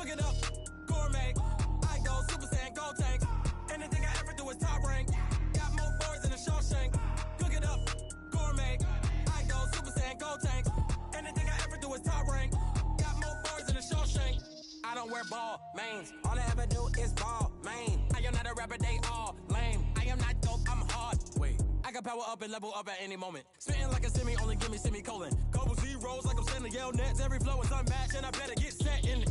Cook it up, gourmet. I go Super Saiyan, gold tank. Anything I ever do is top rank. Got more boards than a Shawshank. Cook it up, gourmet. I go Super Saiyan, gold tank. Anything I ever do is top rank. Got more boards than a Shawshank. I don't wear ball mains. All I ever do is ball main. I am not a rapper, they all lame. I am not dope, I'm hard. Wait, I can power up and level up at any moment. Spitting like a semi, only give me semicolon. Couple zeros like I'm sending yell nets. Every flow is unmatched and I better get set in.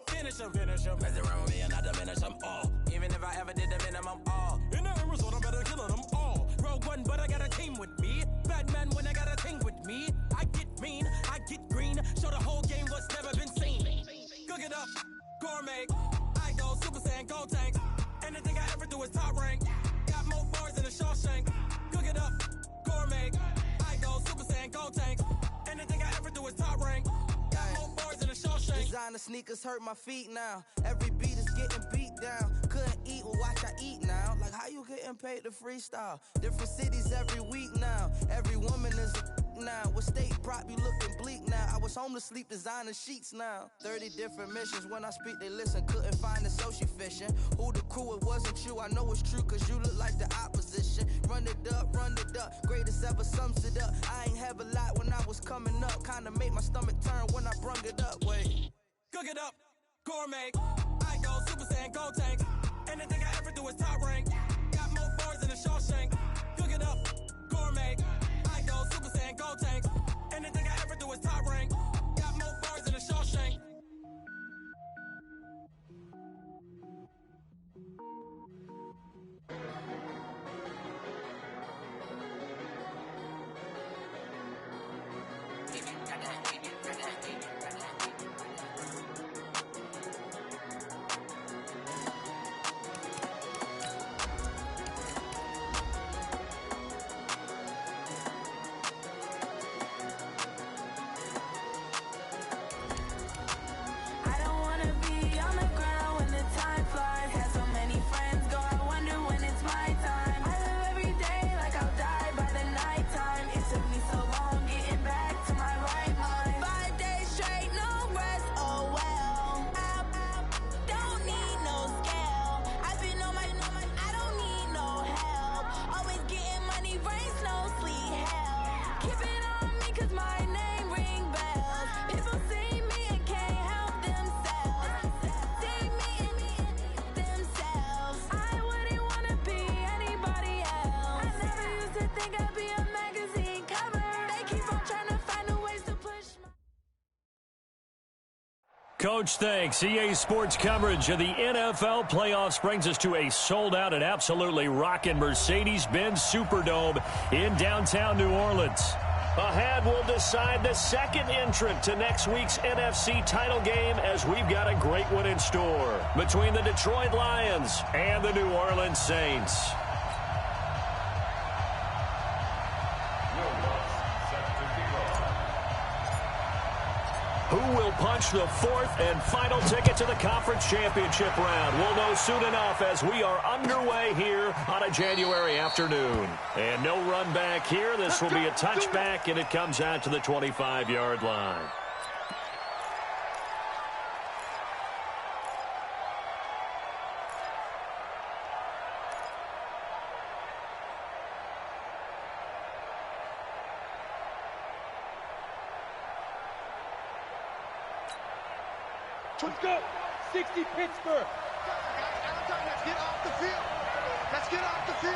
Finish them. Mess around with me and I diminish them all. Even if I ever did the minimum all. In the end result, I'm better killing them all. Rogue one, but I got a team with me. Batman when I got a team with me. I get mean, I get green. Show the whole game what's never been seen. Cook it up, gourmet. I go Super Saiyan, gold tank. Anything I ever do is top rank. Got more bars than a Shawshank. Cook it up, gourmet. I go Super Saiyan, gold tank. Anything I ever do is top rank. Got more bars than a Shawshank. Designer sneakers hurt my feet now. Every beat is getting beat down. Couldn't eat, well watch I eat now. Like how you getting paid to freestyle? Different cities every week now. Every woman is a now. What state prop you looking bleak now? I was homeless, sleep designer sheets now. 30 different missions. When I speak, they listen. Couldn't find the social fishing. Who the crew? It wasn't you. I know it's true, cause you look like the opposition. Run it up. Greatest ever sums it up. I ain't have a lot when I was coming up. Kinda made my stomach turn when I brung it up. Wait. Cook it up, gourmet. I go Super Saiyan, gold tank. Anything I ever do is top rank. Got more bars than a Shawshank. Cook it up, gourmet. I go Super Saiyan, gold tank. Anything I ever do is top rank. Got more bars than a Shawshank. Coach, thanks. EA Sports coverage of the NFL playoffs brings us to a sold-out and absolutely rocking Mercedes-Benz Superdome in downtown New Orleans. Ahead, we'll decide the second entrant to next week's NFC title game as we've got a great one in store between the Detroit Lions and the New Orleans Saints. Who will punch the fourth and final ticket to the conference championship round? We'll know soon enough as we are underway here on a January afternoon. And no run back here. This will be a touchback, and it comes out to the 25-yard line. Let's go. 60 Pittsburgh. Let's get off the field. Let's get off the field.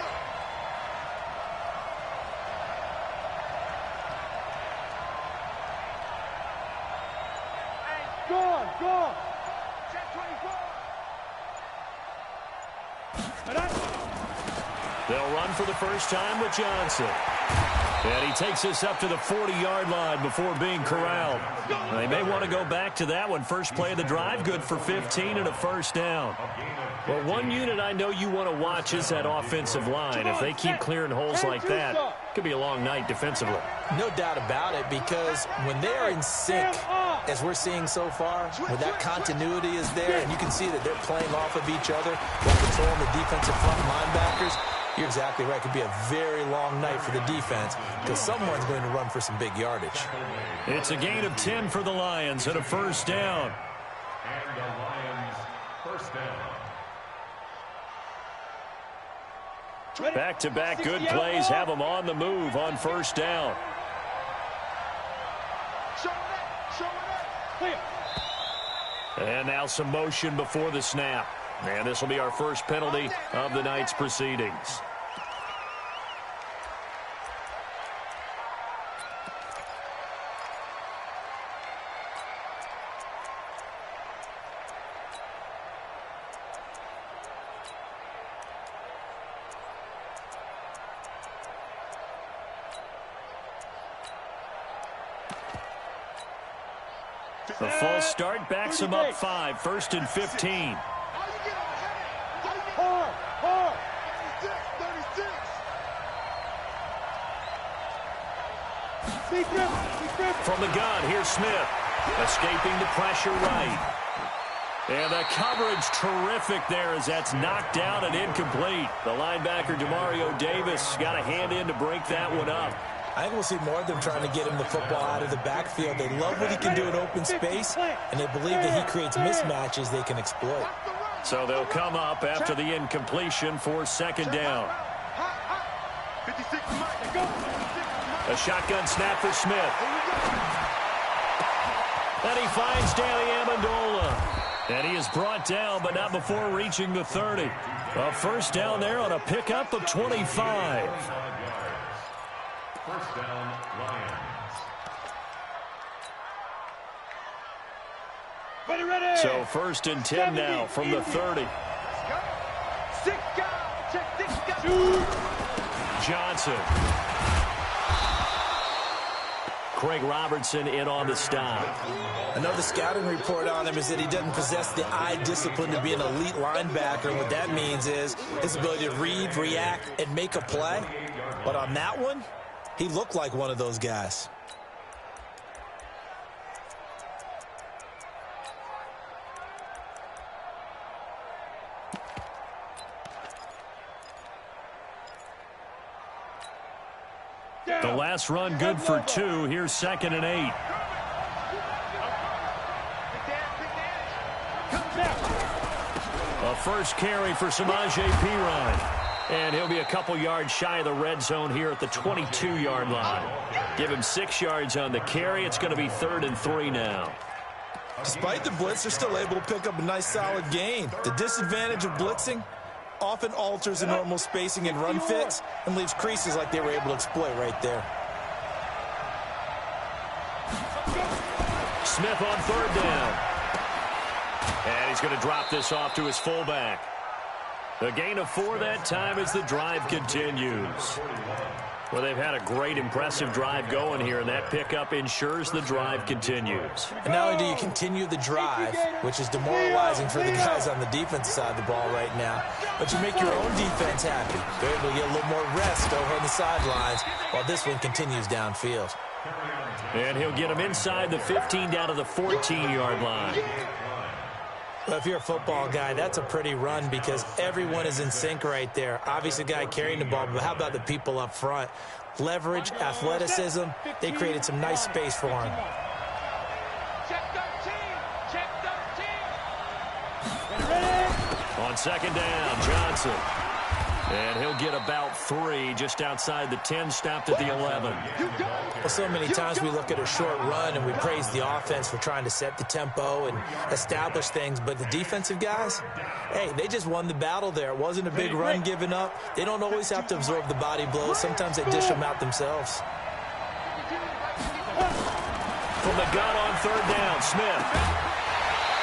Go. Check 24. They'll run for the first time with Johnson. And he takes us up to the 40-yard line before being corralled. They may want to go back to that one. First play of the drive, good for 15 and a first down. Well, one unit I know you want to watch is that offensive line. If they keep clearing holes like that, it could be a long night defensively. No doubt about it, because when they are in sync, as we're seeing so far, when that continuity is there, and you can see that they're playing off of each other while controlling the defensive front linebackers, you're exactly right. It could be a very long night for the defense because someone's going to run for some big yardage. It's a gain of 10 for the Lions and a first down. And the Lions first down. Back-to-back good plays have them on the move on first down. And now some motion before the snap. And this will be our first penalty of the night's proceedings. The false start backs him up 5, 1st and 15. From the gun, here's Smith. Escaping the pressure right. And the coverage terrific there as that's knocked down and incomplete. The linebacker, Demario Davis, got a hand in to break that one up. I think we'll see more of them trying to get him the football out of the backfield. They love what he can do in open space, and they believe that he creates mismatches they can exploit. So they'll come up after the incompletion for second down. A shotgun snap for Smith. And he finds Danny Amendola. And he is brought down, but not before reaching the 30. A first down there on a pickup of 25. First down, Lions. So 1st and 10 now from the 30. Johnson. Craig Robertson in on the stop. Another scouting report on him is that he doesn't possess the eye discipline to be an elite linebacker. And what that means is his ability to read, react, and make a play. But on that one, he looked like one of those guys. The last run good for 2. Here's 2nd and 8. A first carry for Samaje Perine. And he'll be a couple yards shy of the red zone here at the 22-yard line. Give him 6 yards on the carry. It's going to be 3rd and 3 now. Despite the blitz, they're still able to pick up a nice solid gain. The disadvantage of blitzing often alters the normal spacing and run fits and leaves creases like they were able to exploit right there. Smith on 3rd down. And he's going to drop this off to his fullback. A gain of 4 that time as the drive continues. Well, they've had a great, impressive drive going here, and that pickup ensures the drive continues. And not only do you continue the drive, which is demoralizing for the guys on the defensive side of the ball right now, but you make your own defense happy. They're able to get a little more rest over on the sidelines while this one continues downfield. And he'll get him inside the 15 down to the 14-yard line. Well, if you're a football guy, that's a pretty run because everyone is in sync right there. Obviously, the guy carrying the ball, but how about the people up front? Leverage, athleticism, they created some nice space for him. On 2nd down, Johnson. And he'll get about 3 just outside the 10, stopped at the 11. Well, so many times we look at a short run and we praise the offense for trying to set the tempo and establish things, but the defensive guys, hey, they just won the battle there. It wasn't a big run given up. They don't always have to absorb the body blows. Sometimes they dish them out themselves. From the gun on 3rd down, Smith.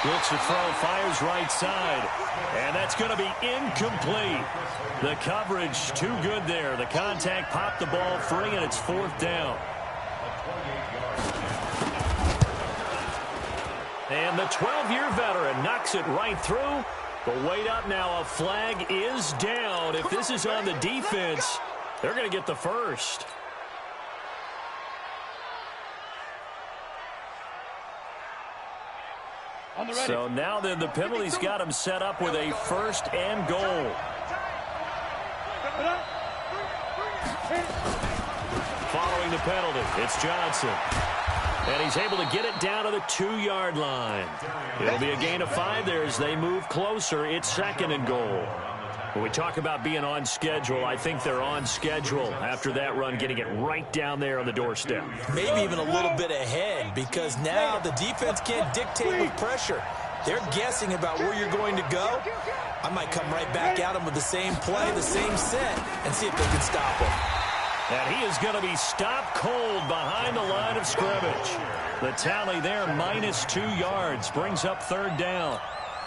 Looks to throw, fires right side. And that's going to be incomplete. The coverage too good there. The contact popped the ball free, and it's 4th down. And the 12-year veteran knocks it right through. But wait up now, a flag is down. If this is on the defense, they're going to get the first. So now then the penalty's got him set up with a 1st and goal. Following the penalty, it's Johnson. And he's able to get it down to the 2-yard line. It'll be a gain of 5 there as they move closer. It's 2nd and goal. When we talk about being on schedule, I think they're on schedule after that run, getting it right down there on the doorstep. Maybe even a little bit ahead, because now the defense can't dictate with pressure. They're guessing about where you're going to go. I might come right back at them with the same play, the same set, and see if they can stop him. And he is going to be stopped cold behind the line of scrimmage. The tally there, -2 yards, brings up 3rd down.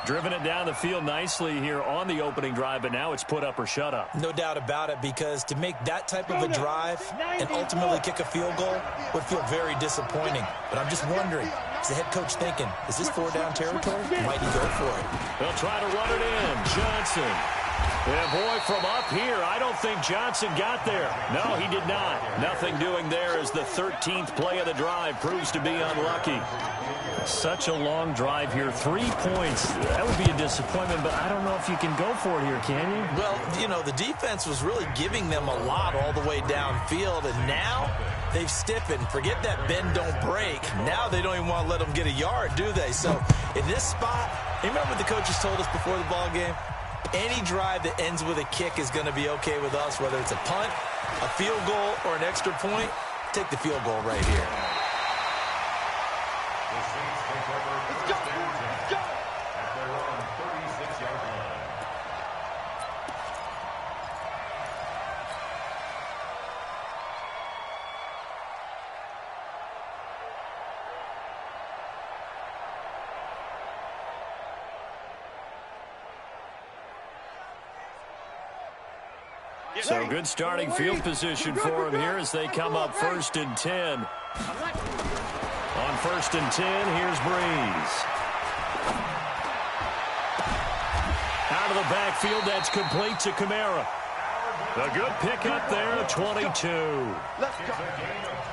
Driven it down the field nicely here on the opening drive, but now it's put up or shut up. No doubt about it, because to make that type of a drive and ultimately kick a field goal would feel very disappointing. But I'm just wondering, is the head coach thinking, is this 4-down territory? Might he go for it? They'll try to run it in. Johnson. Yeah, boy, from up here, I don't think Johnson got there. No, he did not. Nothing doing there as the 13th play of the drive proves to be unlucky. Such a long drive here. 3 points. That would be a disappointment, but I don't know if you can go for it here, can you? Well, you know, the defense was really giving them a lot all the way downfield, and now they've stiffened. Forget that bend, don't break. Now they don't even want to let them get a yard, do they? So in this spot, remember what the coaches told us before the ball game? Any drive that ends with a kick is going to be okay with us, whether it's a punt, a field goal, or an extra point. Take the field goal right here. Let's go. Let's go. At their own 36-yard line. So good starting field position for him here as they come up 1st and 10. On 1st and 10, here's Breeze. Out of the backfield, that's complete to Kamara. A good pickup there, 22. Let's go.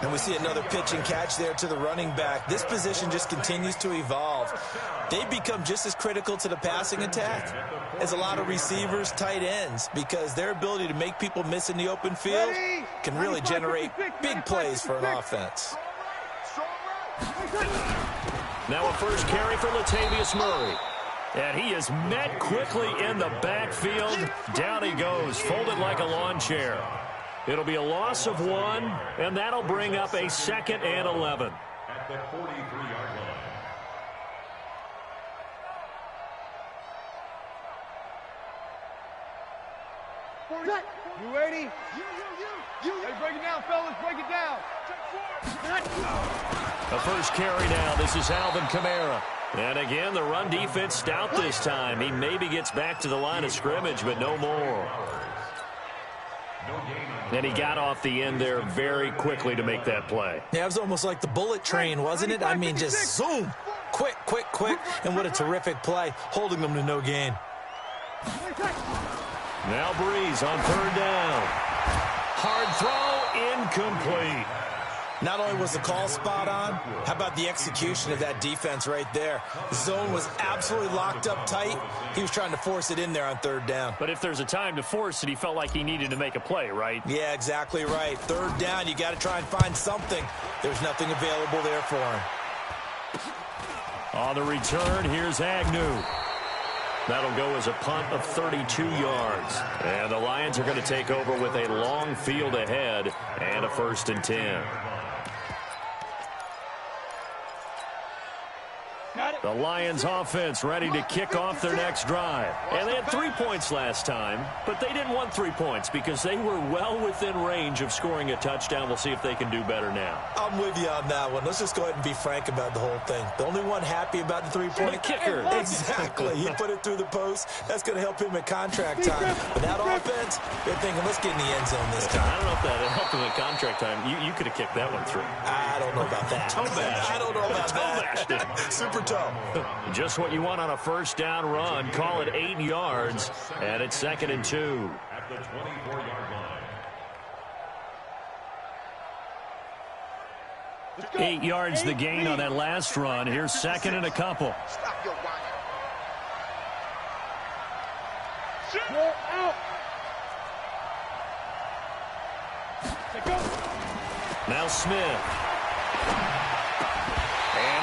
And we see another pitch and catch there to the running back. This position just continues to evolve. They become just as critical to the passing attack as a lot of receivers, tight ends, because their ability to make people miss in the open field can really generate big plays for an offense. Now a first carry for Latavius Murray. And he is met quickly in the backfield. Down he goes, folded like a lawn chair. It'll be a loss of 1, and that'll bring up a 2nd and 11. At the 43-yard line. You ready? You. Hey, break it down, fellas. Break it down. A first carry now. This is Alvin Kamara. And again, the run defense stout this time. He maybe gets back to the line of scrimmage, but no more. And he got off the end there very quickly to make that play. Yeah, it was almost like the bullet train, wasn't it? I mean, just zoom. Quick, quick, quick. And what a terrific play, holding them to no gain. Now Breeze on 3rd down. Hard throw, incomplete. Not only was the call spot on, how about the execution of that defense right there? The zone was absolutely locked up tight. He was trying to force it in there on 3rd down. But if there's a time to force it, he felt like he needed to make a play, right? Yeah, exactly right. 3rd down, you got to try and find something. There's nothing available there for him. On the return, here's Agnew. That'll go as a punt of 32 yards. And the Lions are going to take over with a long field ahead and a 1st and 10. The Lions offense ready to kick off their next drive. And they had 3 points last time, but they didn't want 3 points because they were well within range of scoring a touchdown. We'll see if they can do better now. I'm with you on that one. Let's just go ahead and be frank about the whole thing. The only one happy about the 3-point kicker. Exactly. He put it through the post. That's going to help him at contract time. But that offense, they're thinking, let's get in the end zone this time. I don't know if that helped him at contract time. You could have kicked that one through. I don't know about that. Toe bash. I don't know about that. Super toe. Just what you want on a 1st down run. Call it 8 yards, and it's 2nd and 2. At the 24-yard line. 8 yards the gain on that last run. Here's 2nd and a couple. Stop your whining. Go out. Now Smith.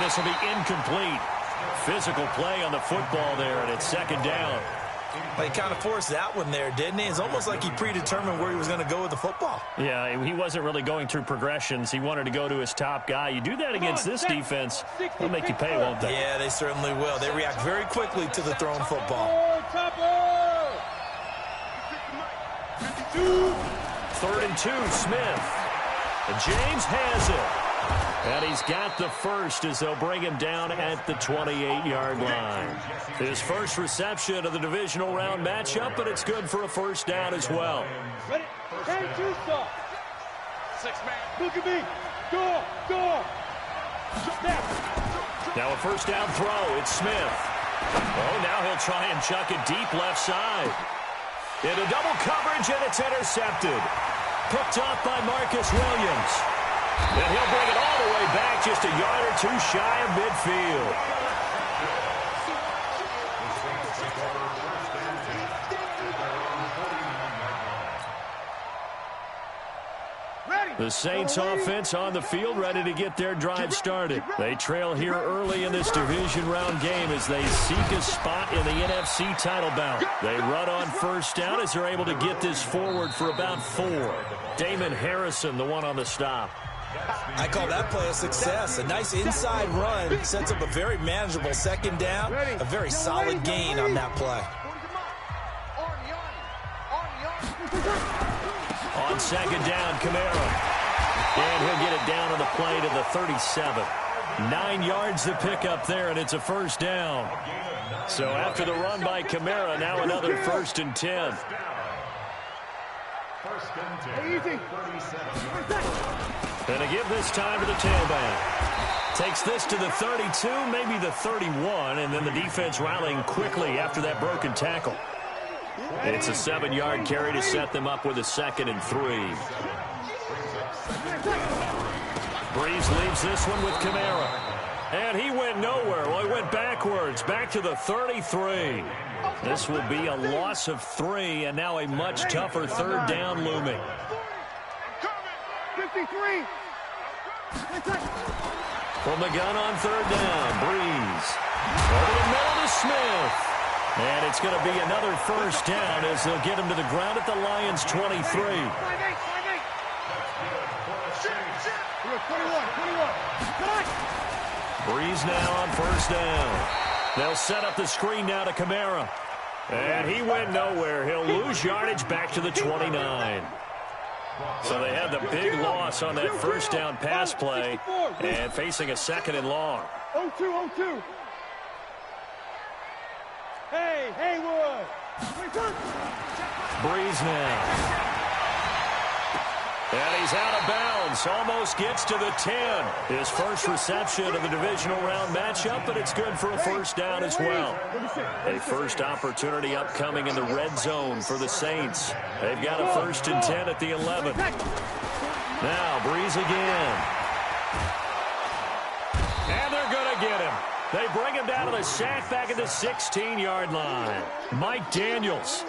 this will be incomplete. Physical play on the football there, and it's second down. Well, he kind of forced that one there, didn't he? It's almost like he predetermined where he was going to go with the football. Yeah, he wasn't really going through progressions. He wanted to go to his top guy. You do that against this defense, they'll make you pay, won't they? Yeah, they certainly will. They react very quickly to the thrown football. 3rd and 2, Smith. And James has it. And he's got the first as they'll bring him down at the 28-yard line. His first reception of the divisional round matchup, but it's good for a first down as well. Ready? 10-2 stop. 6-man. Look at me. Go. Now a first down throw. It's Smith. Oh, now he'll try and chuck it deep left side. Into double coverage, and it's intercepted. Picked off by Marcus Williams. And he'll bring it all the way back, just a yard or two shy of midfield. The Saints offense on the field, ready to get their drive started. They trail here early in this division round game as they seek a spot in the NFC title bout. They run on first down as they're able to get this forward for about 4. Damon Harrison, the one on the stop. I call that play a success. A nice inside run sets up a very manageable second down. A very solid gain on that play. On second down, Kamara. And he'll get it down on the play to the 37. 9 yards to pick up there, and it's a first down. So after the run by Kamara, now another 1st and 10. And to give this time to the tailback. Takes this to the 32, maybe the 31, and then the defense rallying quickly after that broken tackle. It's a 7-yard carry to set them up with a 2nd and 3. Breeze leaves this one with Kamara. And he went nowhere. Well, he went backwards, back to the 33. This will be a loss of 3, and now a much tougher 3rd down looming. 53. From the gun on 3rd down, Breeze. Over the middle to Smith. And it's going to be another first down as they'll get him to the ground at the Lions' 23. 21. Breeze now on first down. They'll set up the screen now to Kamara. And he went nowhere. He'll lose yardage back to the 29. So they had the big loss on that first down pass play and facing a 2nd and long. 0-2. Hey, Haywood. Breeze now. And he's out of bounds. Almost gets to the 10. His first reception of the divisional round matchup, but it's good for a first down as well. A first opportunity upcoming in the red zone for the Saints. They've got a 1st and 10 at the 11. Now Breeze again. And they're going to get him. They bring him down to the sack back at the 16-yard line. Mike Daniels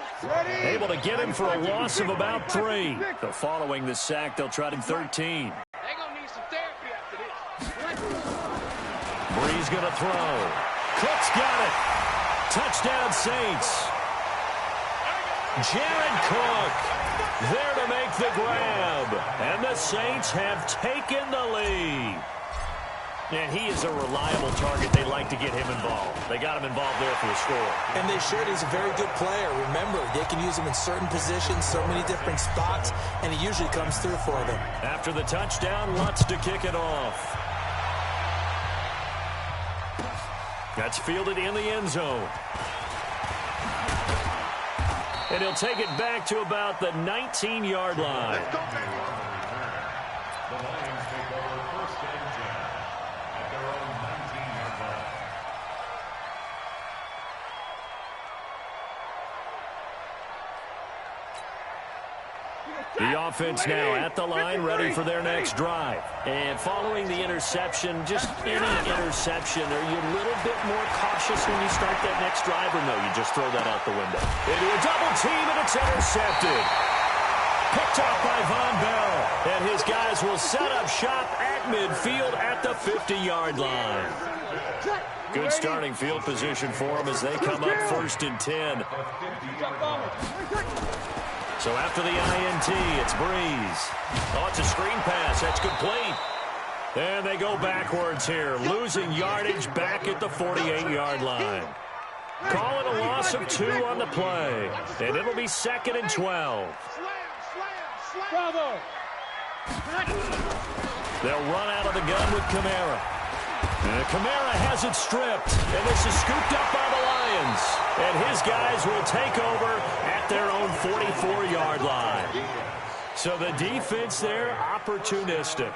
able to get him for a loss of about 3. So following the sack, they'll try him 13. They're going to need some therapy after this. Breeze going to throw. Cook's got it. Touchdown Saints. Jared Cook there to make the grab. And the Saints have taken the lead. And he is a reliable target. They like to get him involved. They got him involved there for the score. And they should. He's a very good player. Remember, they can use him in certain positions, so many different spots, and he usually comes through for them. After the touchdown, Lutz to kick it off. That's fielded in the end zone. And he'll take it back to about the 19-yard line. The Lions take over 1st and 10 at their own 19-yard line. The offense now at the line, ready for their next drive. And following the interception, just any interception, are you a little bit more cautious when you start that next drive, or no, you just throw that out the window? Into a double team, and it's intercepted. Picked off by Von Bell. And his guys will set up shop at midfield at the 50-yard line. Good starting field position for them as they come up 1st and 10. So after the INT, it's Breeze. Oh, it's a screen pass. That's complete. And they go backwards here, losing yardage back at the 48-yard line. Call it a loss of 2 on the play, and it'll be 2nd and 12. They'll run out of the gun with Kamara. And Kamara has it stripped, and this is scooped up by the Lions. And his guys will take over at their own 44-yard line. So the defense there, opportunistic.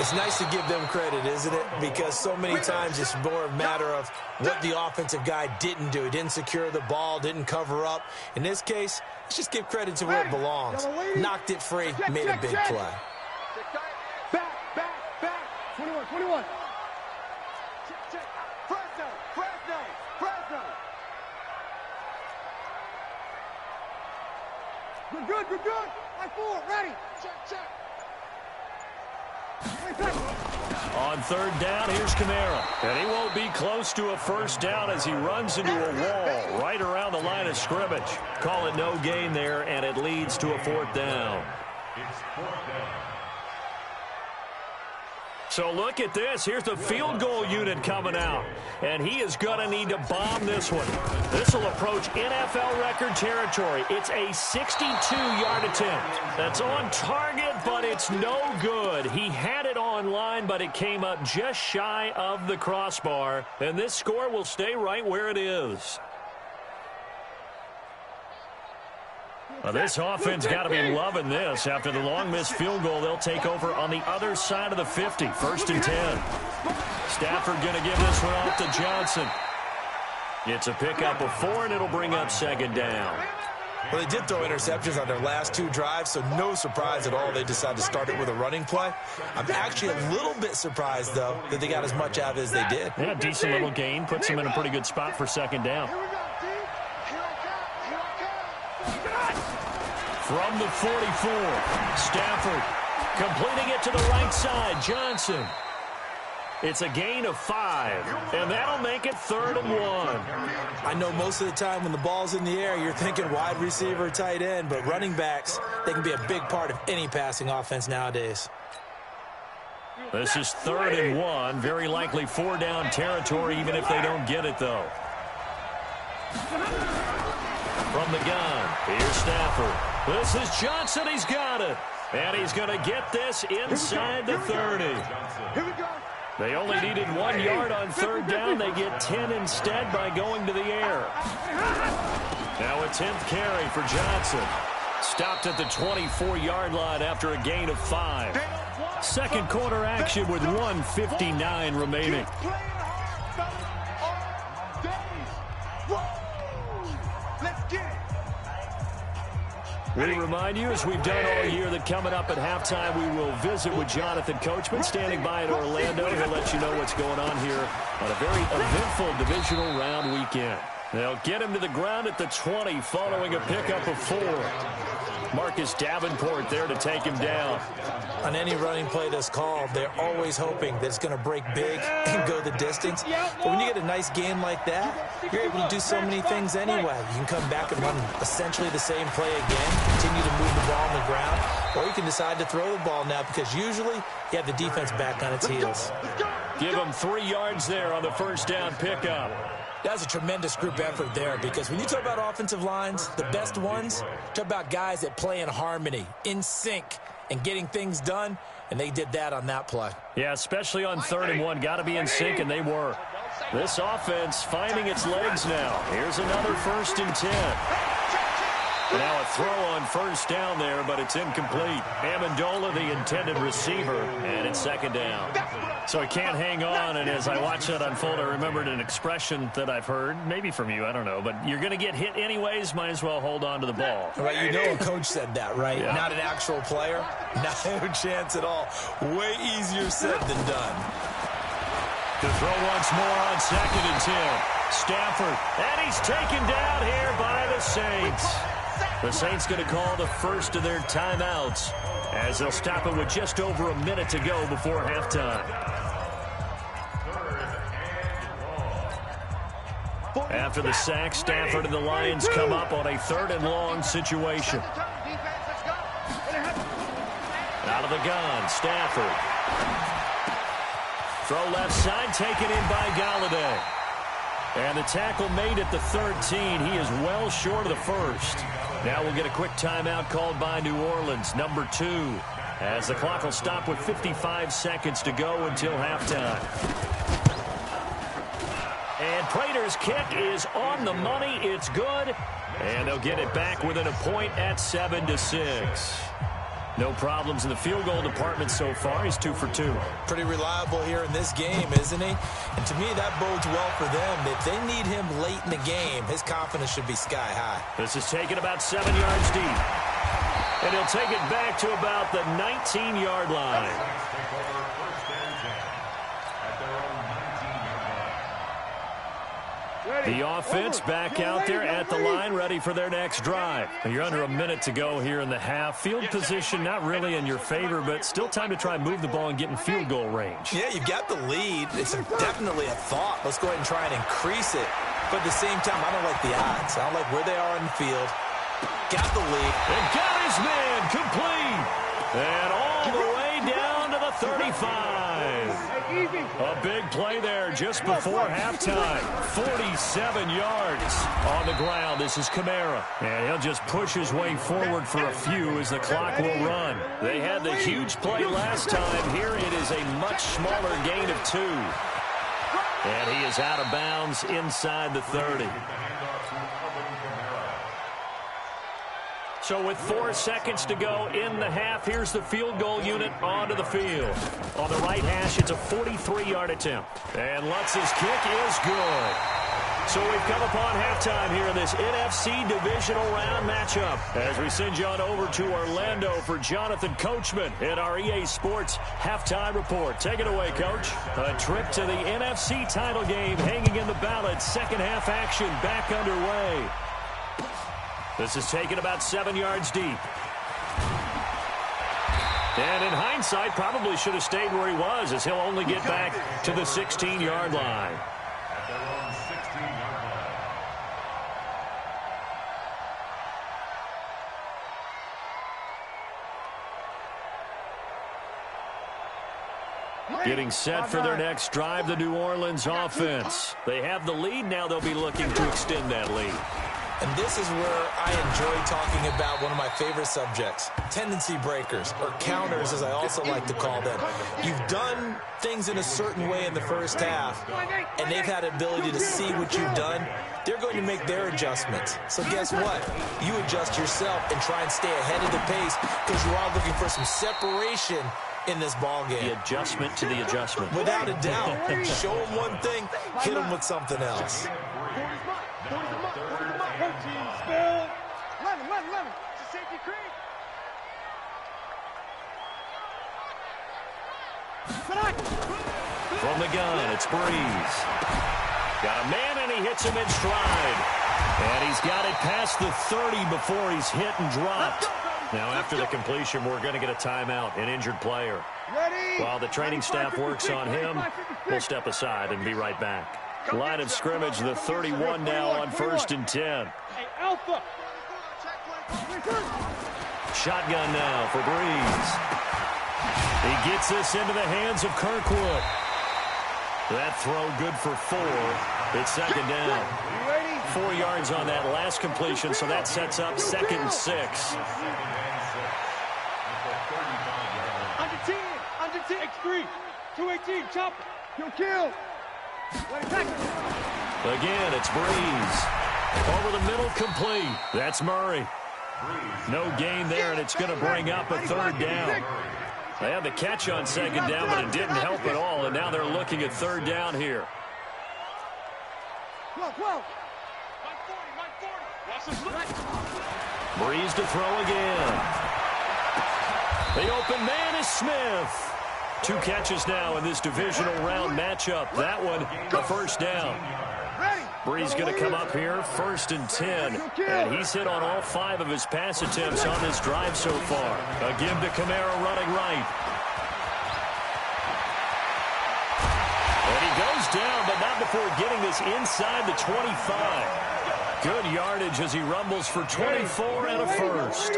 It's nice to give them credit, isn't it? Because so many times it's more a matter of what the offensive guy didn't do. He didn't secure the ball, didn't cover up. In this case, let's just give credit to where it belongs. Knocked it free, made a big play. Back. 21. Check. Fresno. We're good. I-4, ready. Check. On 3rd down, here's Kamara. And he won't be close to a 1st down as he runs into a wall right around the line of scrimmage. Call it no gain there, and it leads to a 4th down. It's 4th down. So look at this. Here's the field goal unit coming out. And he is going to need to bomb this one. This will approach NFL record territory. It's a 62-yard attempt. That's on target, but it's no good. He had it on line, but it came up just shy of the crossbar. And this score will stay right where it is. Well, this offense got to be loving this. After the long missed field goal, they'll take over on the other side of the 50, 1st and 10. Stafford going to give this one off to Johnson. It's a pickup of 4, and it'll bring up 2nd down. Well, they did throw interceptions on their last 2 drives, so no surprise at all they decided to start it with a running play. I'm actually a little bit surprised, though, that they got as much out of it as they did. Yeah, decent little gain. Puts them in a pretty good spot for 2nd down. From the 44, Stafford completing it to the right side. Johnson. It's a gain of 5, and that'll make it 3rd and 1. I know most of the time when the ball's in the air, you're thinking wide receiver, tight end, but running backs, they can be a big part of any passing offense nowadays. This is 3rd and 1. Very likely 4-down territory, even if they don't get it, though. From the gun, here's Stafford. This is Johnson. He's got it. And he's going to get this inside the 30. Here we go. They only needed 1 yard on 3rd down. They get 10 instead by going to the air. Now a 10th carry for Johnson. Stopped at the 24-yard line after a gain of 5. 2nd quarter action with 1:59 remaining. We remind you, as we've done all year, that coming up at halftime, we will visit with Jonathan Coachman, standing by in Orlando. He'll let you know what's going on here on a very eventful divisional round weekend. They'll get him to the ground at the 20 following a pickup of 4. Marcus Davenport there to take him down. On any running play that's called, they're always hoping that it's going to break big and go the distance. But when you get a nice game like that, you're able to do so many things anyway. You can come back and run essentially the same play again, continue to move the ball on the ground, or you can decide to throw the ball now because usually you have the defense back on its heels. Give them 3 yards there on the 1st down pickup. That's a tremendous group effort there because when you talk about offensive lines, the best ones, talk about guys that play in harmony, in sync, and getting things done, and they did that on that play. Yeah, especially on 3rd and 1. Got to be in sync, and they were. This offense finding its legs now. Here's another 1st and 10. Now a throw on 1st down there, but it's incomplete. Amendola, the intended receiver, and it's 2nd down. So I can't hang on, and as I watch that unfold, I remembered an expression that I've heard, maybe from you, I don't know, but you're going to get hit anyways, might as well hold on to the ball. Right, you know a coach said that, right? Yeah. Not an actual player. No chance at all. Way easier said than done. To throw once more on 2nd and 10. Stafford, and he's taken down here by the Saints. The Saints going to call the first of their timeouts as they'll stop it with just over a minute to go before halftime. After the sack, Stafford and the Lions come up on a 3rd and long situation. Out of the gun, Stafford. Throw left side, taken in by Galladay. And the tackle made at the 13. He is well short of the first. Now we'll get a quick timeout called by New Orleans, number 2, as the clock will stop with 55 seconds to go until halftime. And Prater's kick is on the money. It's good. And they'll get it back within a point at 7-6. No problems in the field goal department so far. He's 2 for 2. Pretty reliable here in this game, isn't he? And to me, that bodes well for them. If they need him late in the game, his confidence should be sky high. This is taken about 7 yards deep. And he'll take it back to about the 19-yard line. The offense back out there at the line, ready for their next drive. You're under a minute to go here in the half. Field position not really in your favor, but still time to try and move the ball and get in field goal range. Yeah, you've got the lead. It's definitely a thought. Let's go ahead and try and increase it. But at the same time, I don't like the odds. I don't like where they are in the field. Got the lead. And got his man complete. And all the way down to the 35. A big play there just before halftime. 47 yards on the ground. This is Kamara. And he'll just push his way forward for a few as the clock will run. They had the huge play last time. Here it is a much smaller gain of 2. And he is out of bounds inside the 30. So with 4 seconds to go in the half, here's the field goal unit onto the field. On the right hash, it's a 43-yard attempt. And Lutz's kick is good. So we've come upon halftime here in this NFC divisional round matchup as we send you on over to Orlando for Jonathan Coachman in our EA Sports halftime report. Take it away, Coach. A trip to the NFC title game hanging in the balance. Second half action back underway. This is taken about 7 yards deep. And in hindsight, probably should have stayed where he was as he'll only get back to the 16-yard line. At their own 16-yard line. Getting set for their next drive, the New Orleans offense. They have the lead. Now they'll be looking to extend that lead. And this is where I enjoy talking about one of my favorite subjects, tendency breakers, or counters as I also like to call them. You've done things in a certain way in the first half, and they've had the ability to see what you've done. They're going to make their adjustments. So guess what? You adjust yourself and try and stay ahead of the pace because you are looking for some separation in this ball game. The adjustment to the adjustment. Without a doubt. Show them one thing, hit them with something else. Spill. Lemon. It's a safety creek. From the gun, it's Breeze. Got a man, and he hits him in stride. And he's got it past the 30 before he's hit and dropped. Now, after the completion, we're going to get a timeout, an injured player. While the training staff works on him, we'll step aside and be right back. Line of scrimmage, the 31 now on 1st and 10. Hey, Alpha. Shotgun now for Breeze. He gets this into the hands of Kirkwood. That throw good for 4. It's second down. 4 yards on that last completion, so that sets up 2nd and 6. Under 10. X3. 218. Chopper. Kill. Again, it's Breeze. Over the middle, complete. That's Murray. No gain there, and it's going to bring up a 3rd down. They had the catch on 2nd down, but it didn't help at all, and now they're looking at 3rd down here. Breeze to throw again. The open man is Smith. 2 catches now in this divisional round matchup. That one, a 1st down. Ready. Bree's going to come up here, 1st and 10. And he's hit on all 5 of his pass attempts on this drive so far. A give to Kamara running right. And he goes down, but not before getting this inside the 25. Good yardage as he rumbles for 24 and a first.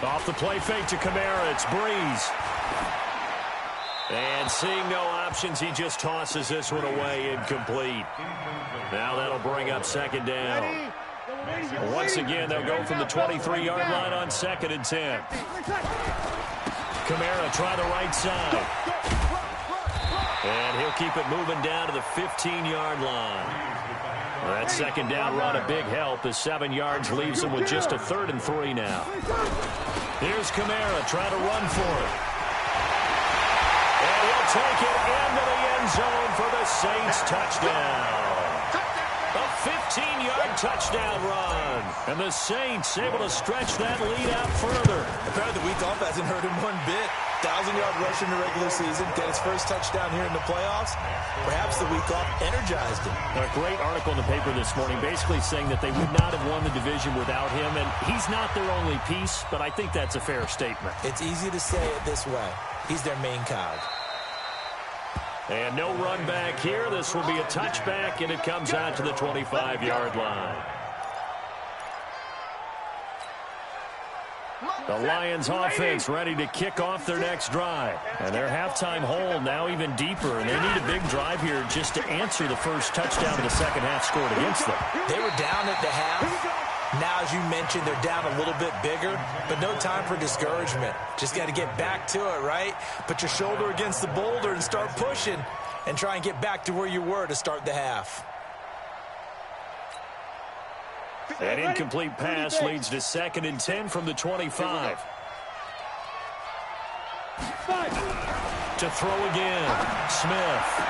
Off the play fake to Kamara, it's Breeze. And seeing no options, he just tosses this one away, incomplete. Now that'll bring up 2nd down. Once again, they'll go from the 23-yard line on 2nd and 10. Kamara try the right side. And he'll keep it moving down to the 15-yard line. That 2nd down run a big help as 7 yards leaves him with just a 3rd and 3 now. Here's Kamara trying to run for it. And he'll take it into the end zone for the Saints touchdown. A 15-yard touchdown run. And the Saints able to stretch that lead out further. Apparently the week off hasn't hurt him one bit. 1,000-yard rush in the regular season, get his first touchdown here in the playoffs. Perhaps the week off energized him. A great article in the paper this morning basically saying that they would not have won the division without him, and he's not their only piece, but I think that's a fair statement. It's easy to say it this way. He's their main cog. And no run back here. This will be a touchback, and it comes out to the 25-yard line. The Lions offense ready to kick off their next drive. And their halftime hole now even deeper, and they need a big drive here just to answer the first touchdown of the second half scored against them. They were down at the half. Now, as you mentioned, they're down a little bit bigger, but no time for discouragement. Just got to get back to it, right? Put your shoulder against the boulder and start pushing and try and get back to where you were to start the half. An incomplete pass leads to 2nd and 10 from the 25. To throw again, Smith.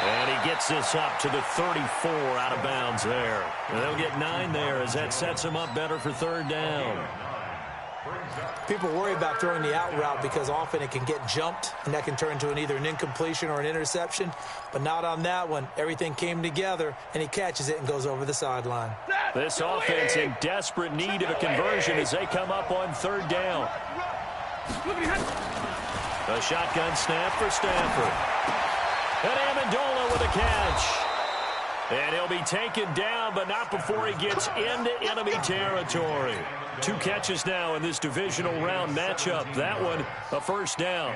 And he gets this up to the 34 out of bounds there. And they'll get 9 there as that sets him up better for 3rd down. People worry about throwing the out route because often it can get jumped, and that can turn into either an incompletion or an interception. But not on that one. Everything came together, and he catches it and goes over the sideline. This offense in desperate need of a conversion as they come up on 3rd down. A shotgun snap for Stafford. And Amendola with a catch. And he'll be taken down, but not before he gets into enemy territory. 2 catches now in this divisional round matchup. That one, a 1st down.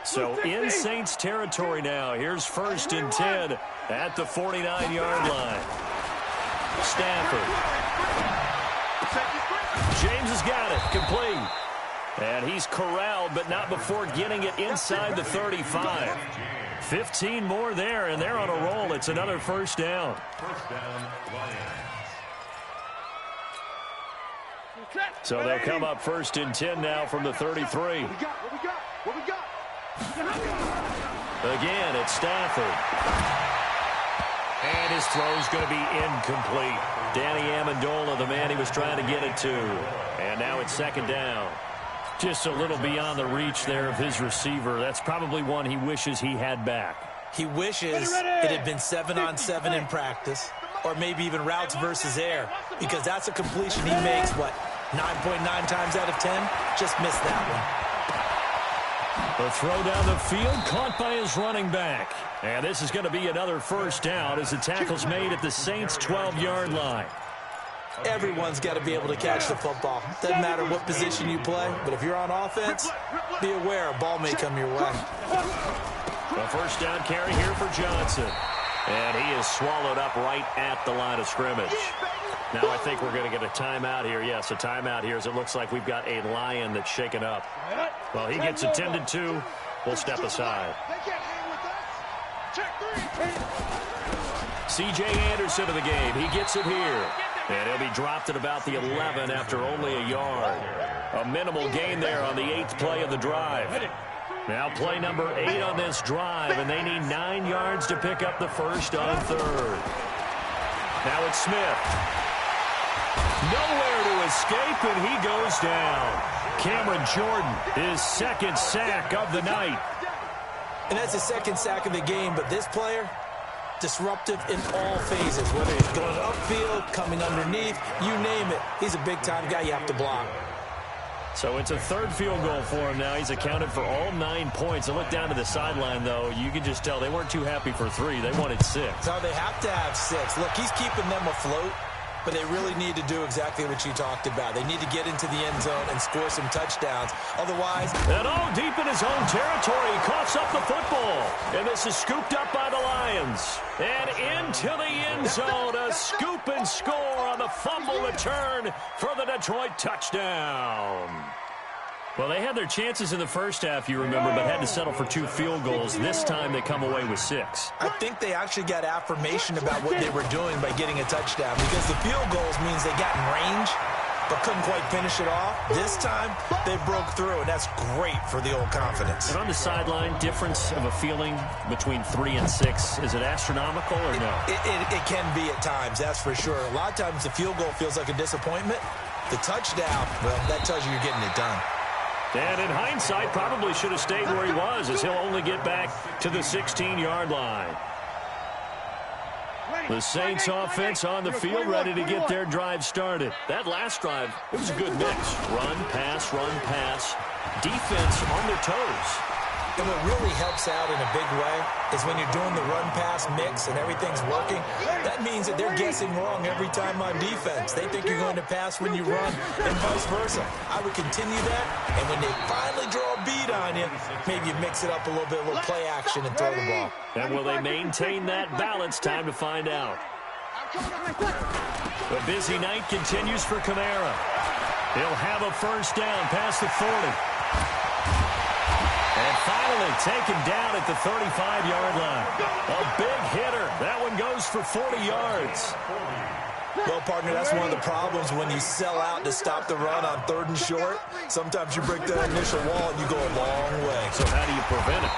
So in Saints territory now. Here's 1st and 10 at the 49-yard line. Stafford. James has got it. Complete. And he's corralled, but not before getting it inside the 35. 15 more there, and they're on a roll. It's another 1st down. So they'll come up 1st and 10 now from the 33. Again, it's Stafford. And his throw's going to be incomplete. Danny Amendola, the man he was trying to get it to. And now it's 2nd down. Just a little beyond the reach there of his receiver. That's probably one he wishes he had back. He wishes it had been 7-on-7 in practice, or maybe even routes versus air, because that's a completion he makes, 9.9 times out of 10? Just missed that one. The throw down the field caught by his running back. And this is going to be another 1st down as the tackle's made at the Saints' 12-yard line. Everyone's got to be able to catch the football. Doesn't matter what position you play, but if you're on offense, be aware a ball may come your way. A 1st down carry here for Johnson. And he is swallowed up right at the line of scrimmage. Now I think we're going to get a timeout here. Yes, a timeout here as it looks like we've got a Lion that's shaken up. Well, he gets attended to. We'll step aside. C.J. Anderson of the game. He gets it here. And he'll be dropped at about the 11 after only a yard. A minimal gain there on the 8th play of the drive. Now play number 8 on this drive, and they need 9 yards to pick up the 1st on 3rd. Now it's Smith. Nowhere to escape, and he goes down. Cameron Jordan, his second sack of the night. And that's his second sack of the game, but this player, disruptive in all phases, whether he's going upfield, coming underneath, you name it. He's a big-time guy you have to block. So it's a third field goal for him now. He's accounted for all 9 points. I look down to the sideline, though. You can just tell they weren't too happy for 3. They wanted 6. No, they have to have 6. Look, he's keeping them afloat, but they really need to do exactly what you talked about. They need to get into the end zone and score some touchdowns. Otherwise... And all deep in his own territory, he coughs up the football. And this is scooped up by the Lions. And into the end zone, a scoop and score on the fumble return for the Detroit touchdown. Well, they had their chances in the first half, you remember, but had to settle for 2 field goals. This time they come away with 6. I think they actually got affirmation about what they were doing by getting a touchdown, because the field goals means they got in range but couldn't quite finish it off. This time, they broke through, and that's great for the old confidence. And on the sideline, difference of a feeling between 3 and 6, is it astronomical or no? It can be at times, that's for sure. A lot of times the field goal feels like a disappointment. The touchdown, well, that tells you you're getting it done. And in hindsight, probably should have stayed where he was, as he'll only get back to the 16-yard line. The Saints offense on the field, ready to get their drive started. That last drive, it was a good mix. Run, pass, defense on their toes. And what really helps out in a big way is when you're doing the run-pass mix and everything's working, that means that they're guessing wrong every time on defense. They think you're going to pass when you run and vice versa. I would continue that, and when they finally draw a beat on you, maybe you mix it up a little bit, a little play action and throw the ball. And will they maintain that balance? Time to find out. The busy night continues for Kamara. He'll have a first down past the 40. And finally taken down at the 35-yard line. A big hitter. That one goes for 40 yards. Well, partner, that's one of the problems when you sell out to stop the run on 3rd and short. Sometimes you break that initial wall and you go a long way. So how do you prevent it?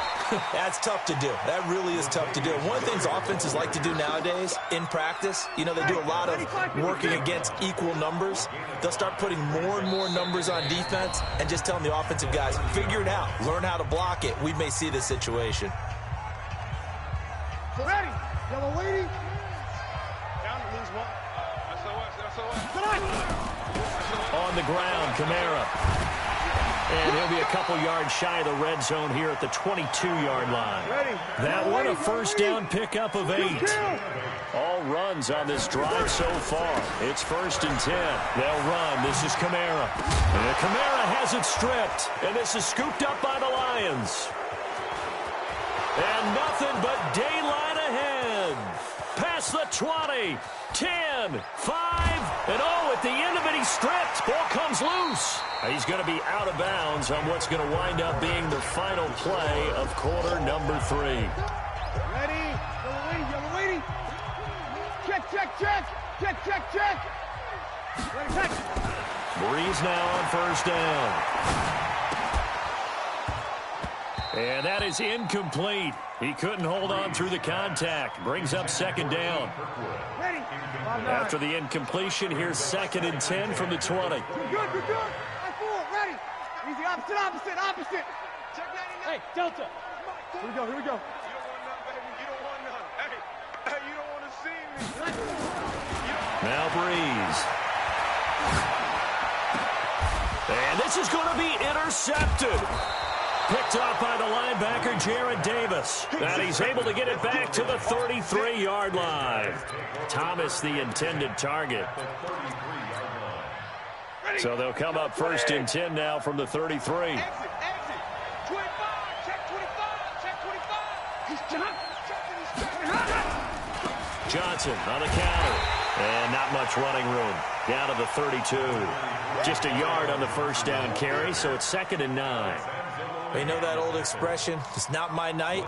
That's tough to do. That really is tough to do. One of the things offenses like to do nowadays in practice, you know, they do a lot of working against equal numbers. They'll start putting more and more numbers on defense and just telling the offensive guys, figure it out. Learn how to block it. We may see this situation. Ready. Yellow waiting. Down to lose one. SOS. On the ground, Kamara. And he'll be a couple yards shy of the red zone here at the 22-yard line. That one, a first down pickup of 8. All runs on this drive so far. It's 1st and 10. They'll run. This is Kamara. And Kamara has it stripped. And this is scooped up by the Lions. And nothing but daylight ahead. Past the 20, 10, 5, and at the end of it, he's stripped. Ball comes loose. He's going to be out of bounds on what's going to wind up being the final play of quarter number 3. Ready. Yellow waiting. Check. Ready, check. Breeze now on first down. And that is incomplete. He couldn't hold on through the contact. Brings up 2nd down. Ready. After the incompletion, here's 2nd and 10 from the 20. Good. I full. Ready. Easy. Opposite. Check 99. Hey, Delta. Here we go. You don't want none, baby. You don't want none. Hey, you don't want to see me. Now Breeze. And this is going to be intercepted. Picked off by the linebacker, Jared Davis. And he's able to get it back to the 33-yard line. Thomas, the intended target. So they'll come up 1st and 10 now from the 33. Exit. 25. Check 25. He's Johnson on the counter. And not much running room. Down to the 32. Just a yard on the first down carry, so it's 2nd and 9. You know that old expression, it's not my night?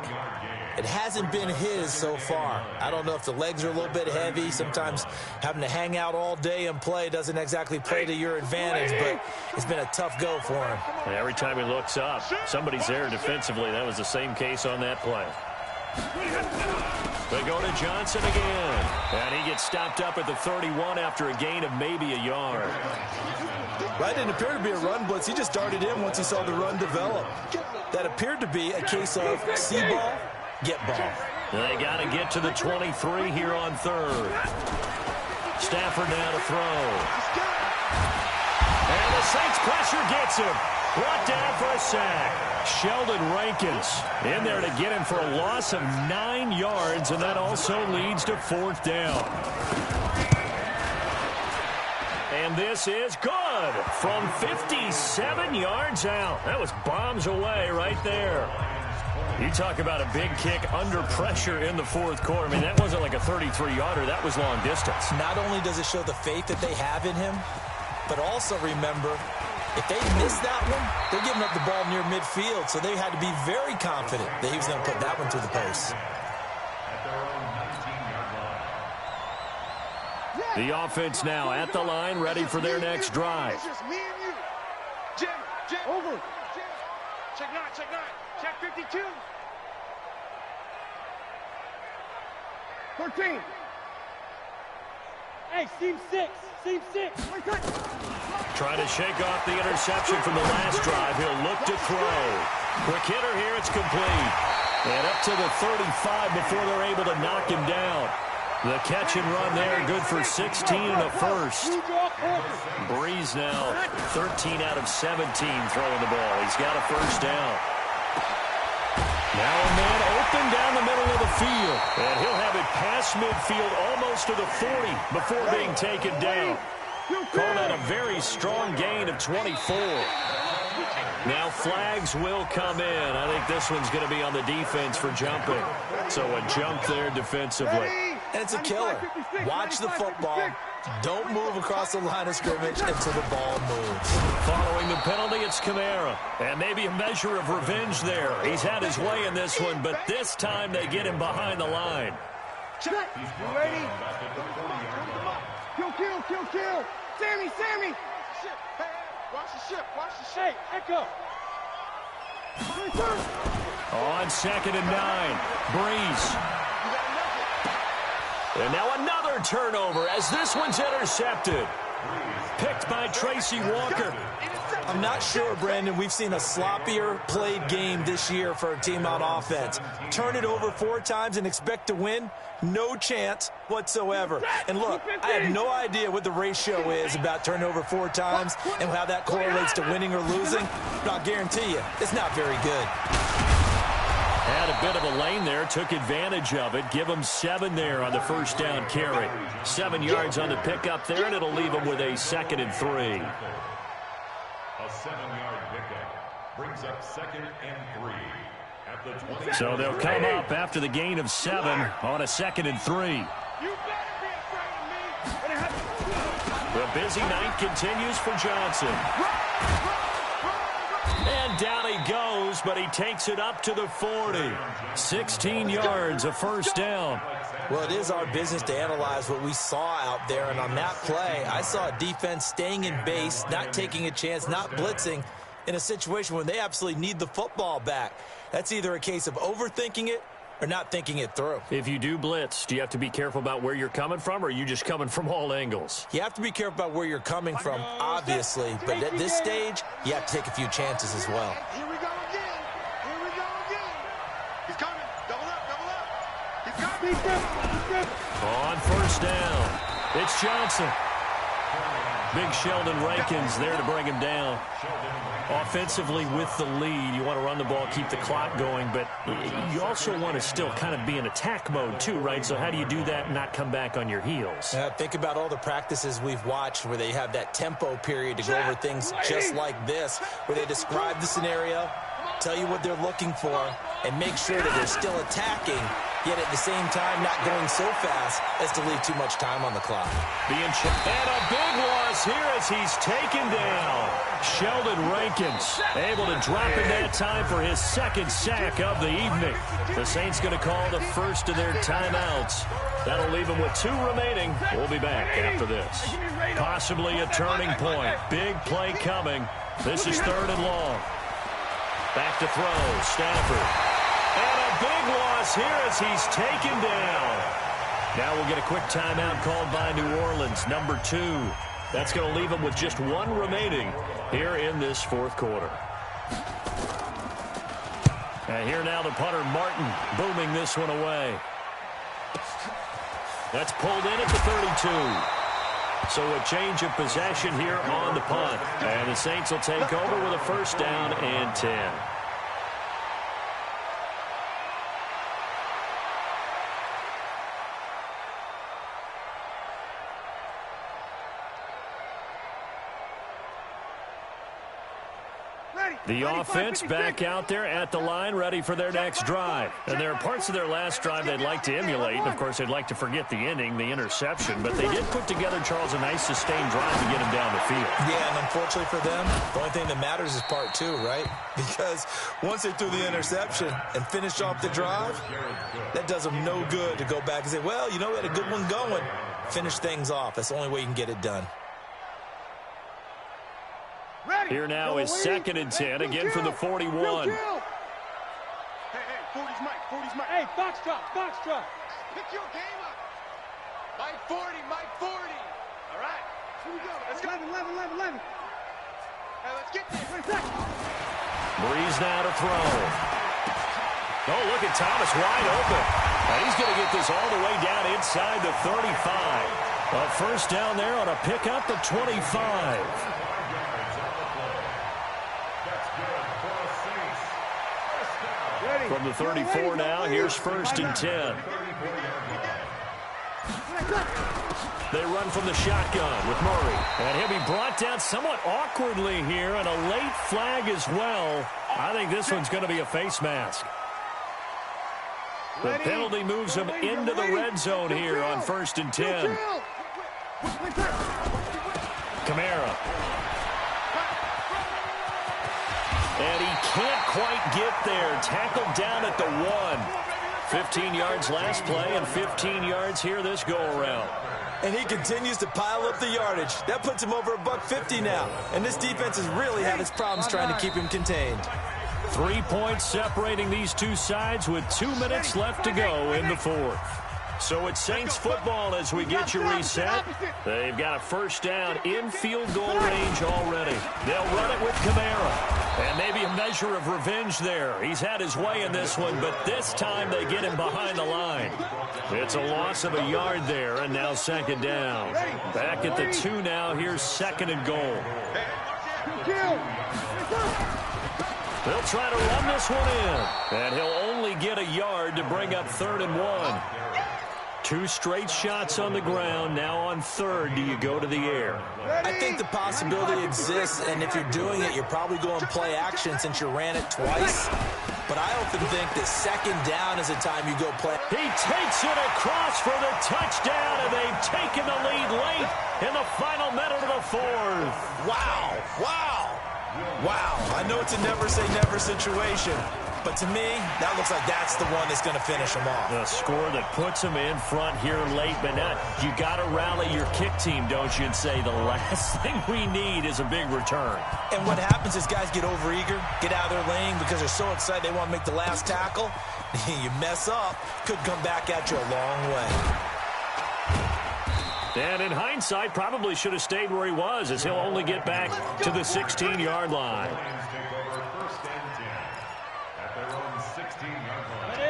It hasn't been his so far. I don't know if the legs are a little bit heavy. Sometimes having to hang out all day and play doesn't exactly play to your advantage, but it's been a tough go for him. And every time he looks up, somebody's there defensively. That was the same case on that play. They go to Johnson again. And he gets stopped up at the 31 after a gain of maybe a yard. Right, didn't appear to be a run blitz. He just darted in once he saw the run develop. That appeared to be a case of see ball, get ball. They got to get to the 23 here on third. Stafford now to throw. And the Saints pressure gets him. Brought down for a sack. Sheldon Rankins in there to get him for a loss of 9 yards, and that also leads to 4th down. And this is good from 57 yards out. That was bombs away right there. You talk about a big kick under pressure in the 4th quarter. I mean, that wasn't like a 33-yarder. That was long distance. Not only does it show the faith that they have in him, but also remember, if they miss that one, they're giving up the ball near midfield, so they had to be very confident that he was going to put that one through the post. The offense now at the line, ready for their next drive. It's just me and you. Jim, over. Jim. Check 9, check 9. Check 52. 13. Hey, seam 6. Seam 6. Trying to shake off the interception from the last drive. He'll look to throw. Quick hitter here. It's complete. And up to the 35 before they're able to knock him down. The catch and run there, good for 16 in the first. Breeze now 13 out of 17 throwing the ball. He's got a first down. Now a man open down the middle of the field. And he'll have it past midfield almost to the 40 before being taken down. Call that a very strong gain of 24. Now flags will come in. I think this one's going to be on the defense for jumping. So a jump there defensively. And it's a killer. Watch the football. Don't move across the line of scrimmage until the ball moves. Following the penalty, it's Kamara. And maybe a measure of revenge there. He's had his way in this one, but this time they get him behind the line. You ready? Kill. Sammy. Hey, watch the ship. Hey, Echo. On 2nd and 9, Breeze. And now another turnover as this one's intercepted. Picked by Tracy Walker. I'm not sure, Brandon, we've seen a sloppier played game this year for a team on offense. Turn it over 4 times and expect to win? No chance whatsoever. And look, I have no idea what the ratio is about turning over 4 times and how that correlates to winning or losing. But I'll guarantee you, it's not very good. Had a bit of a lane there, took advantage of it. Give him 7 there on the first down carry. 7 yards on the pickup there, and it'll leave him with a 2nd and 3. A 7-yard pickup brings up 2nd and 3 at the 20. So they'll come up after the gain of 7 on a 2nd and 3. You better be afraid of me. The busy night continues for Johnson. And down he goes, but he takes it up to the 40. 16 yards, a first down. Well, it is our business to analyze what we saw out there, and on that play, I saw a defense staying in base, not taking a chance, not blitzing, in a situation where they absolutely need the football back. That's either a case of overthinking it or not thinking it through. If you do blitz, do you have to be careful about where you're coming from, or are you just coming from all angles? You have to be careful about where you're coming from, obviously, but at this stage, you have to take a few chances as well. Here we go again. He's coming. Double up. He's coming. On first down, it's Johnson. Big Sheldon Rankins there to bring him down. Offensively with the lead, you want to run the ball, keep the clock going, but you also want to still kind of be in attack mode too, right? So how do you do that and not come back on your heels? Think about all the practices we've watched where they have that tempo period to go over things just like this, where they describe the scenario, tell you what they're looking for, and make sure that they're still attacking, yet at the same time not going so fast as to leave too much time on the clock. And a big loss here as he's taken down. Sheldon Rankins able to drop in that time for his 2nd sack of the evening. The Saints going to call the first of their timeouts. That'll leave them with 2 remaining. We'll be back after this. Possibly a turning point. Big play coming. This is 3rd and long. Back to throw. Stafford. And a big loss here as he's taken down. Now we'll get a quick timeout called by New Orleans. Number 2. That's going to leave them with just one remaining here in this fourth quarter. And here now the punter, Martin, booming this one away. That's pulled in at the 32. So a change of possession here on the punt. And the Saints will take over with a first down and 10. The offense back out there at the line, ready for their next drive. And there are parts of their last drive they'd like to emulate. And, of course, they'd like to forget the ending, the interception. But they did put together, Charles, a nice sustained drive to get him down the field. Yeah, and unfortunately for them, the only thing that matters is part two, right? Because once they threw the interception and finished off the drive, that does them no good to go back and say, well, you know, we had a good one going. Finish things off. That's the only way you can get it done. Here now is 2nd and 10, again from the 41. Hey, 40's Mike, 40's Mike. Hey, Foxtrot. Pick your game up. Mike 40. All right, here we go. Let's go. 11. Hey, let's get there. Breeze now to throw. Oh, look at Thomas wide open. And he's going to get this all the way down inside the 35. A first down there on a pickup at 25. From the 34 now, here's 1st and 10. They run from the shotgun with Murray. And he'll be brought down somewhat awkwardly here, and a late flag as well. I think this one's going to be a face mask. The penalty moves him into the red zone here on 1st and 10. Kamara. And he can't quite get there. Tackled down at the 1. 15 yards last play and 15 yards here this go-around. And he continues to pile up the yardage. That puts him over $150 now. And this defense has really had its problems trying to keep him contained. 3 points separating these two sides with 2 minutes left to go in the fourth. So it's Saints football as we get you reset. They've got a first down in field goal range already. They'll run it with Kamara. And maybe a measure of revenge there. He's had his way in this one, but this time they get him behind the line. It's a loss of a yard there, and now 2nd down. Back at the 2 now. Here's 2nd and goal. They'll try to run this one in. And he'll only get a yard to bring up 3rd and 1. 2 straight shots on the ground. Now on 3rd, do you go to the air? I think the possibility exists, and if you're doing it, you're probably going play action since you ran it twice. But I often think that 2nd down is the time you go play. He takes it across for the touchdown, and they've taken the lead late in the final minute of the 4th. Wow. I know it's a never-say-never situation. But to me, that looks like that's the one that's going to finish them off. The score that puts them in front here late, but now you got to rally your kick team, don't you, and say the last thing we need is a big return. And what happens is guys get overeager, get out of their lane because they're so excited they want to make the last tackle. You mess up, could come back at you a long way. And in hindsight, probably should have stayed where he was, as he'll only get back to the 16-yard line.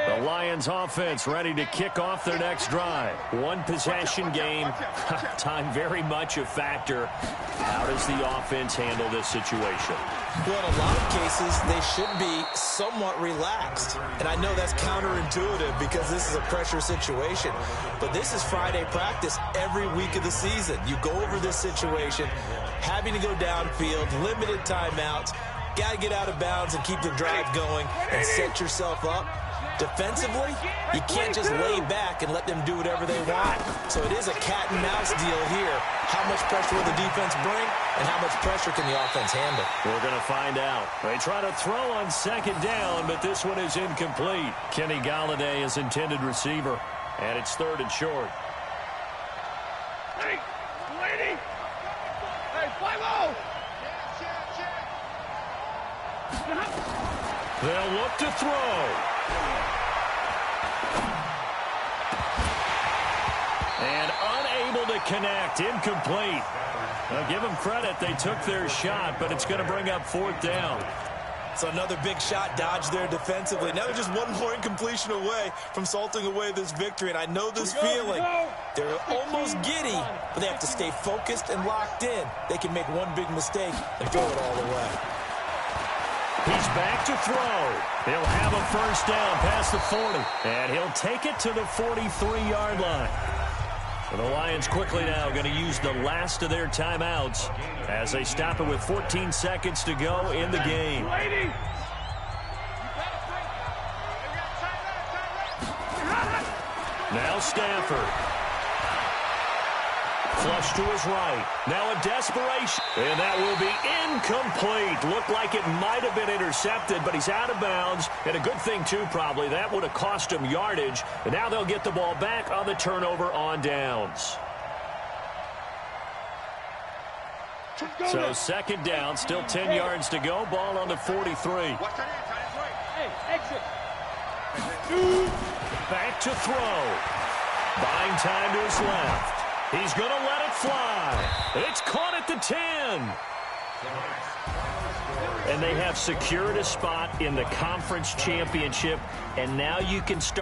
The Lions offense ready to kick off their next drive. 1 possession game. Time very much a factor. How does the offense handle this situation? Well, in a lot of cases, they should be somewhat relaxed. And I know that's counterintuitive because this is a pressure situation. But this is Friday practice every week of the season. You go over this situation, having to go downfield, limited timeouts, got to get out of bounds and keep the drive going and set yourself up. Defensively, you can't just lay back and let them do whatever they want. So it is a cat-and-mouse deal here. How much pressure will the defense bring, and how much pressure can the offense handle? We're going to find out. They try to throw on 2nd down, but this one is incomplete. Kenny Golladay is intended receiver, and it's 3rd and short. Hey, lady! Hey, 5-0! They'll look to throw. And unable to connect. Incomplete. Well, give them credit. They took their shot, but it's going to bring up 4th down. So another big shot dodged there defensively. Now they're just one more incompletion away from salting away this victory. And I know this feeling. They're almost giddy, but they have to stay focused and locked in. They can make one big mistake and throw it all away. He's back to throw. He'll have a 1st down past the 40. And he'll take it to the 43-yard line. And the Lions quickly now going to use the last of their timeouts as they stop it with 14 seconds to go in the game. Now Stafford. Flush to his right. Now a desperation. And that will be incomplete. Looked like it might have been intercepted, but he's out of bounds. And a good thing, too, probably. That would have cost him yardage. And now they'll get the ball back on the turnover on downs. So 2nd down, still 10 yards to go. Ball on the 43. Hey, exit. Back to throw. Buying time to his left. He's going to let it fly. It's caught at the 10. And they have secured a spot in the conference championship. And now you can start